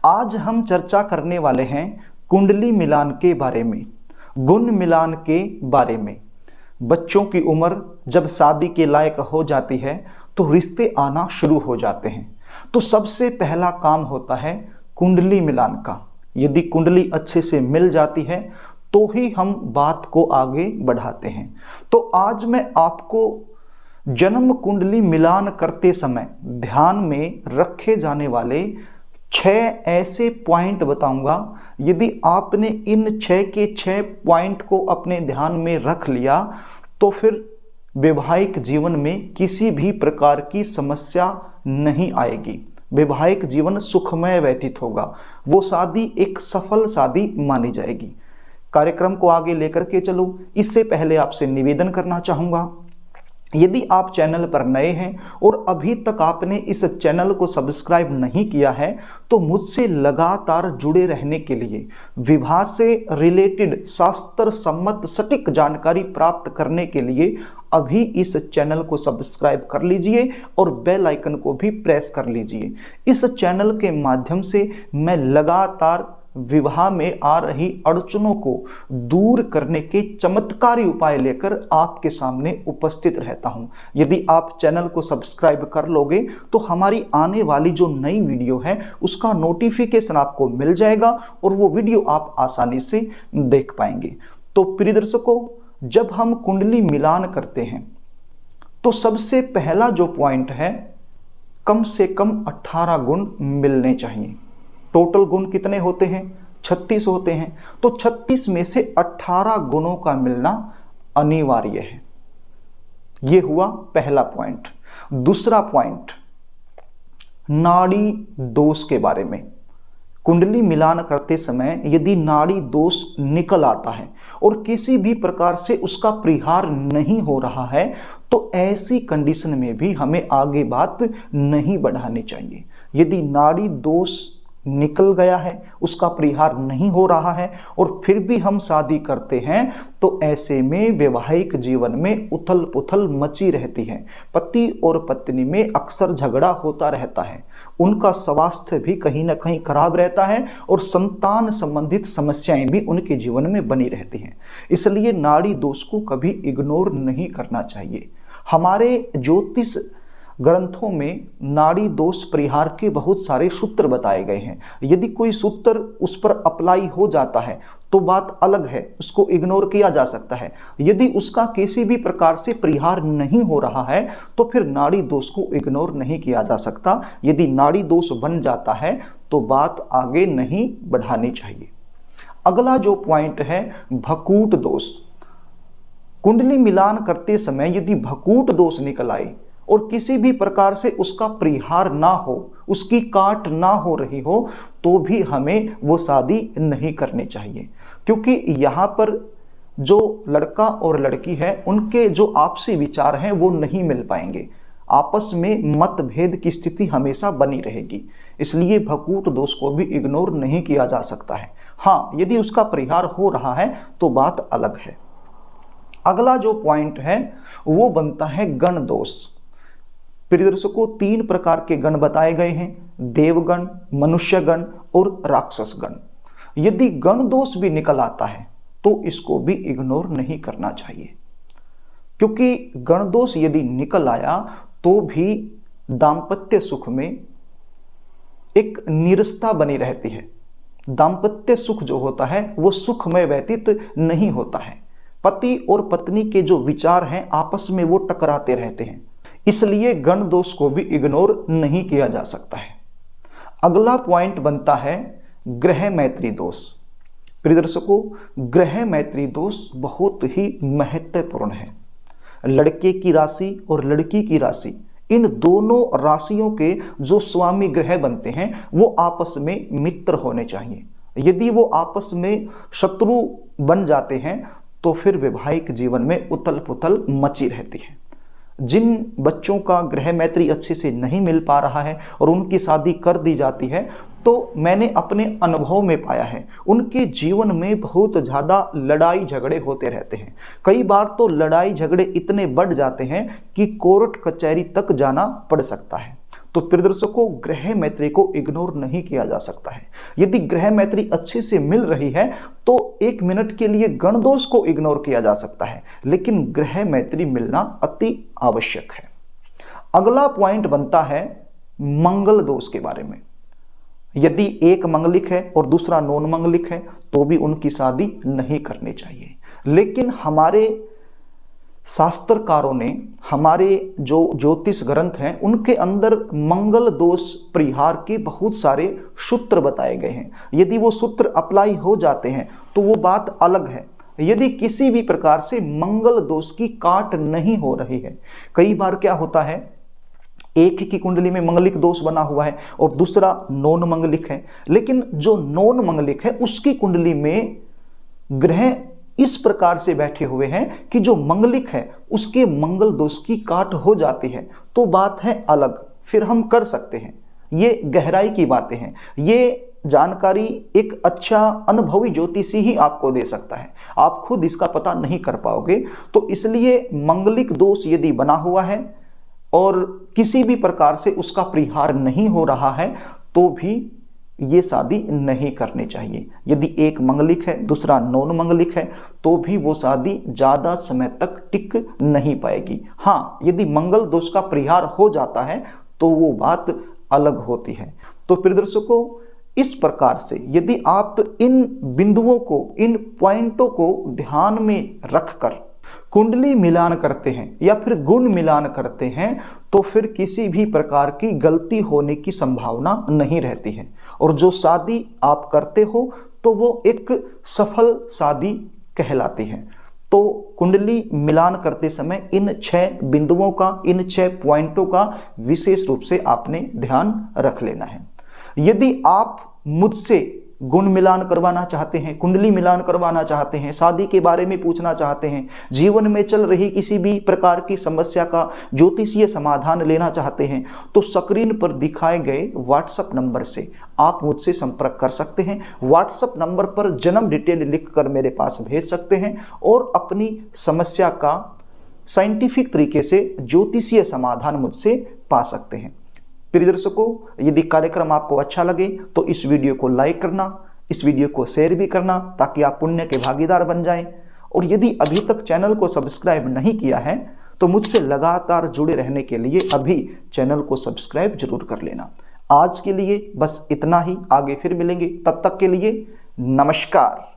आज हम चर्चा करने वाले हैं कुंडली मिलान के बारे में, गुण मिलान के बारे में। बच्चों की उम्र जब शादी के लायक हो जाती है तो रिश्ते आना शुरू हो जाते हैं। तो सबसे पहला काम होता है कुंडली मिलान का। यदि कुंडली अच्छे से मिल जाती है तो ही हम बात को आगे बढ़ाते हैं। तो आज मैं आपको जन्म कुंडली मिलान करते समय ध्यान में रखे जाने वाले 6 ऐसे पॉइंट बताऊंगा। यदि आपने इन 6 के 6 पॉइंट को अपने ध्यान में रख लिया तो फिर वैवाहिक जीवन में किसी भी प्रकार की समस्या नहीं आएगी। वैवाहिक जीवन सुखमय व्यतीत होगा। वो शादी एक सफल शादी मानी जाएगी। कार्यक्रम को आगे लेकर के चलो। इससे पहले आपसे निवेदन करना चाहूँगा, यदि आप चैनल पर नए हैं और अभी तक आपने इस चैनल को सब्सक्राइब नहीं किया है तो मुझसे लगातार जुड़े रहने के लिए, विवाह से रिलेटेड शास्त्र सम्मत सटीक जानकारी प्राप्त करने के लिए अभी इस चैनल को सब्सक्राइब कर लीजिए और बेल आइकन को भी प्रेस कर लीजिए। इस चैनल के माध्यम से मैं लगातार विवाह में आ रही अड़चनों को दूर करने के चमत्कारी उपाय लेकर आपके सामने उपस्थित रहता हूं। यदि आप चैनल को सब्सक्राइब कर लोगे तो हमारी आने वाली जो नई वीडियो है उसका नोटिफिकेशन आपको मिल जाएगा और वो वीडियो आप आसानी से देख पाएंगे। तो प्रिय दर्शकों, जब हम कुंडली मिलान करते हैं तो सबसे पहला जो पॉइंट है, कम से कम 18 गुण मिलने चाहिए। टोटल गुण कितने होते हैं? 36 होते हैं। तो 36 में से 18 गुणों का मिलना अनिवार्य है। यह हुआ पहला पॉइंट। दूसरा पॉइंट, नाड़ी दोष के बारे में। कुंडली मिलान करते समय यदि नाड़ी दोष निकल आता है और किसी भी प्रकार से उसका परिहार नहीं हो रहा है तो ऐसी कंडीशन में भी हमें आगे बात नहीं बढ़ानी चाहिए। यदि नाड़ी दोष निकल गया है, उसका परिहार नहीं हो रहा है और फिर भी हम शादी करते हैं तो ऐसे में वैवाहिक जीवन में उथल पुथल मची रहती है। पति और पत्नी में अक्सर झगड़ा होता रहता है। उनका स्वास्थ्य भी कहीं ना कहीं खराब रहता है और संतान संबंधित समस्याएं भी उनके जीवन में बनी रहती हैं। इसलिए नाड़ी दोष को कभी इग्नोर नहीं करना चाहिए। हमारे ज्योतिष ग्रंथों में नाड़ी दोष परिहार के बहुत सारे सूत्र बताए गए हैं। यदि कोई सूत्र उस पर अप्लाई हो जाता है तो बात अलग है, उसको इग्नोर किया जा सकता है। यदि उसका किसी भी प्रकार से परिहार नहीं हो रहा है तो फिर नाड़ी दोष को इग्नोर नहीं किया जा सकता। यदि नाड़ी दोष बन जाता है तो बात आगे नहीं बढ़ानी चाहिए। अगला जो पॉइंट है, भकूट दोष। कुंडली मिलान करते समय यदि भकूट दोष निकल आए और किसी भी प्रकार से उसका परिहार ना हो, उसकी काट ना हो रही हो तो भी हमें वो शादी नहीं करनी चाहिए। क्योंकि यहाँ पर जो लड़का और लड़की है उनके जो आपसी विचार हैं वो नहीं मिल पाएंगे। आपस में मतभेद की स्थिति हमेशा बनी रहेगी। इसलिए भकूट दोष को भी इग्नोर नहीं किया जा सकता है। हाँ, यदि उसका परिहार हो रहा है तो बात अलग है। अगला जो पॉइंट है वो बनता है गण दोष। प्रिय दर्शकों, 3 प्रकार के गण बताए गए हैं, देवगण, मनुष्यगण और राक्षस गण। यदि गण दोष भी निकल आता है तो इसको भी इग्नोर नहीं करना चाहिए। क्योंकि गण दोष यदि निकल आया तो भी दाम्पत्य सुख में एक नीरसता बनी रहती है। दाम्पत्य सुख जो होता है वो सुखमय व्यतीत नहीं होता है। पति और पत्नी के जो विचार हैं आपस में वो टकराते रहते हैं। इसलिए गण दोष को भी इग्नोर नहीं किया जा सकता है। अगला पॉइंट बनता है ग्रह मैत्री दोष। प्रिय दर्शकों, ग्रह मैत्री दोष बहुत ही महत्वपूर्ण है। लड़के की राशि और लड़की की राशि, इन दोनों राशियों के जो स्वामी ग्रह बनते हैं वो आपस में मित्र होने चाहिए। यदि वो आपस में शत्रु बन जाते हैं तो फिर वैवाहिक जीवन में उथल पुथल मची रहती है। जिन बच्चों का ग्रह मैत्री अच्छे से नहीं मिल पा रहा है और उनकी शादी कर दी जाती है तो मैंने अपने अनुभव में पाया है उनके जीवन में बहुत ज़्यादा लड़ाई झगड़े होते रहते हैं। कई बार तो लड़ाई झगड़े इतने बढ़ जाते हैं कि कोर्ट कचहरी तक जाना पड़ सकता है। तो प्रिय दर्शकों, ग्रह मैत्री को इग्नोर नहीं किया जा सकता है। यदि ग्रह मैत्री अच्छे से मिल रही है तो 1 मिनट के लिए गण दोष को इग्नोर किया जा सकता है, लेकिन ग्रह मैत्री मिलना अति आवश्यक है। अगला पॉइंट बनता है मंगल दोष के बारे में। यदि एक मंगलिक है और दूसरा नॉन मंगलिक है तो भी उनकी शादी नहीं करनी चाहिए। लेकिन हमारे शास्त्रकारों ने, हमारे जो ज्योतिष ग्रंथ हैं, उनके अंदर मंगल दोष परिहार के बहुत सारे सूत्र बताए गए हैं। यदि वो सूत्र अप्लाई हो जाते हैं तो वो बात अलग है। यदि किसी भी प्रकार से मंगल दोष की काट नहीं हो रही है, कई बार क्या होता है, एक ही की कुंडली में मंगलिक दोष बना हुआ है और दूसरा नॉन मंगलिक है, लेकिन जो नॉन मंगलिक है उसकी कुंडली में ग्रह इस प्रकार से बैठे हुए हैं कि जो मंगलिक है उसके मंगल दोष की काट हो जाती है, तो बात है अलग, फिर हम कर सकते हैं। ये गहराई की बातें हैं। ये जानकारी एक अच्छा अनुभवी ज्योतिषी ही आपको दे सकता है, आप खुद इसका पता नहीं कर पाओगे। तो इसलिए मंगलिक दोष यदि बना हुआ है और किसी भी प्रकार से उसका परिहार नहीं हो रहा है तो भी ये शादी नहीं करनी चाहिए। यदि एक मंगलिक है दूसरा नॉन मंगलिक है तो भी वो शादी ज़्यादा समय तक टिक नहीं पाएगी। हाँ, यदि मंगल दोष का परिहार हो जाता है तो वो बात अलग होती है। तो प्रिय दर्शकों, इस प्रकार से यदि आप इन बिंदुओं को, इन पॉइंटों को ध्यान में रखकर कुंडली मिलान करते हैं या फिर गुण मिलान करते हैं तो फिर किसी भी प्रकार की गलती होने की संभावना नहीं रहती है, और जो शादी आप करते हो तो वो एक सफल शादी कहलाती है। तो कुंडली मिलान करते समय इन 6 बिंदुओं का, इन 6 पॉइंटों का विशेष रूप से आपने ध्यान रख लेना है। यदि आप मुझसे गुण मिलान करवाना चाहते हैं, कुंडली मिलान करवाना चाहते हैं, शादी के बारे में पूछना चाहते हैं, जीवन में चल रही किसी भी प्रकार की समस्या का ज्योतिषीय समाधान लेना चाहते हैं, तो स्क्रीन पर दिखाए गए व्हाट्सएप नंबर से आप मुझसे संपर्क कर सकते हैं। व्हाट्सएप नंबर पर जन्म डिटेल लिखकर मेरे पास भेज सकते हैं और अपनी समस्या का साइंटिफिक तरीके से ज्योतिषीय समाधान मुझसे पा सकते हैं। प्रिय दर्शकों, यदि कार्यक्रम आपको अच्छा लगे तो इस वीडियो को लाइक करना, इस वीडियो को शेयर भी करना ताकि आप पुण्य के भागीदार बन जाएं। और यदि अभी तक चैनल को सब्सक्राइब नहीं किया है तो मुझसे लगातार जुड़े रहने के लिए अभी चैनल को सब्सक्राइब जरूर कर लेना। आज के लिए बस इतना ही, आगे फिर मिलेंगे, तब तक के लिए नमस्कार।